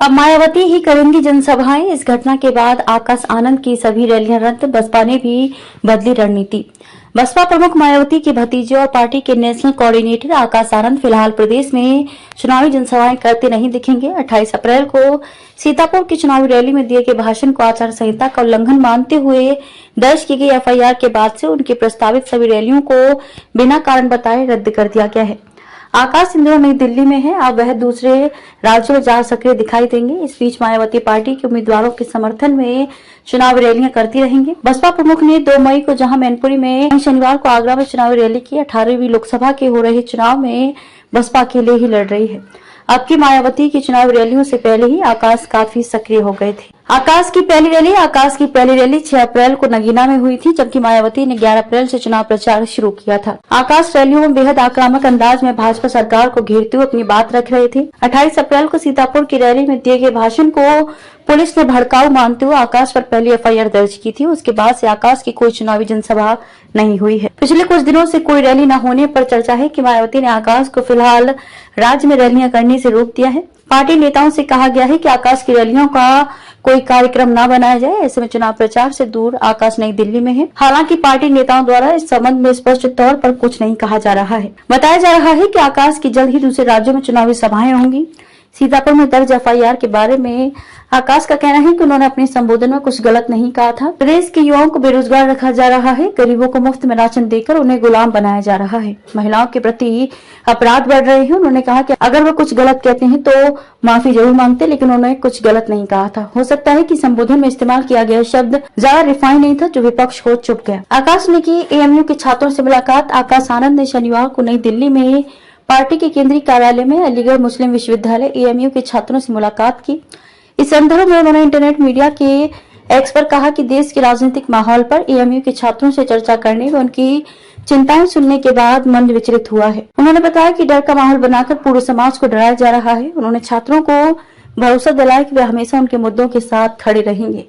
अब मायावती ही करेंगी जनसभाएं। इस घटना के बाद आकाश आनंद की सभी रैलियां रद्द, बसपा ने भी बदली रणनीति। बसपा प्रमुख मायावती के भतीजे और पार्टी के नेशनल कोऑर्डिनेटर आकाश आनंद फिलहाल प्रदेश में चुनावी जनसभाएं करते नहीं दिखेंगे। 28 अप्रैल को सीतापुर की चुनावी रैली में दिए गए भाषण को आचार संहिता का उल्लंघन मानते हुए दर्ज की गई एफआईआर के बाद से उनकी प्रस्तावित सभी रैलियों को बिना कारण बताए रद्द कर दिया गया है। आकाश इन दिनों नई दिल्ली में है। अब वह दूसरे राज्यों में ज्यादा सक्रिय दिखाई देंगे। इस बीच मायावती पार्टी के उम्मीदवारों के समर्थन में चुनावी रैलियां करती रहेंगी। बसपा प्रमुख ने 2 मई को जहां मैनपुरी में, शनिवार को आगरा में चुनावी रैली की। 18वीं लोकसभा के हो रहे चुनाव में बसपा अकेले ही लड़ रही है। अब की मायावती की चुनावी रैलियों से पहले ही आकाश काफी सक्रिय हो गए थे। आकाश की पहली रैली 6 अप्रैल को नगीना में हुई थी, जबकि मायावती ने 11 अप्रैल से चुनाव प्रचार शुरू किया था। आकाश रैलियों में बेहद आक्रामक अंदाज में भाजपा सरकार को घेरते हुए अपनी बात रख रहे थे। 28 अप्रैल को सीतापुर की रैली में दिए गए भाषण को पुलिस ने भड़काऊ मानते हुए आकाश पर पहली एफआईआर दर्ज की थी। उसके बाद से आकाश की कोई चुनावी जनसभा नहीं हुई है। पिछले कुछ दिनों से कोई रैली न होने पर चर्चा है कि मायावती ने आकाश को फिलहाल राज्य में रैलियां करने से रोक दिया है। पार्टी नेताओं से कहा गया है कि आकाश की रैलियों का कोई कार्यक्रम न बनाया जाए। ऐसे में चुनाव प्रचार से दूर आकाश नई दिल्ली में है। हालांकि पार्टी नेताओं द्वारा इस संबंध में स्पष्ट तौर पर कुछ नहीं कहा जा रहा है। बताया जा रहा है कि आकाश की जल्द ही दूसरे राज्यों में चुनावी सभाएं होंगी। सीतापुर में दर्ज एफआईआर के बारे में आकाश का कहना है कि उन्होंने अपने संबोधन में कुछ गलत नहीं कहा था। प्रदेश के युवाओं को बेरोजगार रखा जा रहा है। गरीबों को मुफ्त में राशन देकर उन्हें गुलाम बनाया जा रहा है। महिलाओं के प्रति अपराध बढ़ रहे हैं। उन्होंने कहा कि अगर वो कुछ गलत कहते हैं तो माफी जरूर मांगते, लेकिन उन्होंने कुछ गलत नहीं कहा था। हो सकता है कि संबोधन में इस्तेमाल किया गया शब्द ज्यादा रिफाइन नहीं था, जो विपक्ष को चुप गया। आकाश ने की एएमयू के छात्रों से मुलाकात। आकाश आनंद ने शनिवार को नई दिल्ली में पार्टी के केंद्रीय कार्यालय में अलीगढ़ मुस्लिम विश्वविद्यालय एएमयू के छात्रों से मुलाकात की। इस संदर्भ में उन्होंने इंटरनेट मीडिया के एक्स पर कहा कि देश के राजनीतिक माहौल पर एएमयू के छात्रों से चर्चा करने व उनकी चिंताएं सुनने के बाद मन विचलित हुआ है। उन्होंने बताया कि डर का माहौल बनाकर पूरे समाज को डराया जा रहा है। उन्होंने छात्रों को भरोसा दिलाया कि वे हमेशा उनके मुद्दों के साथ खड़े रहेंगे।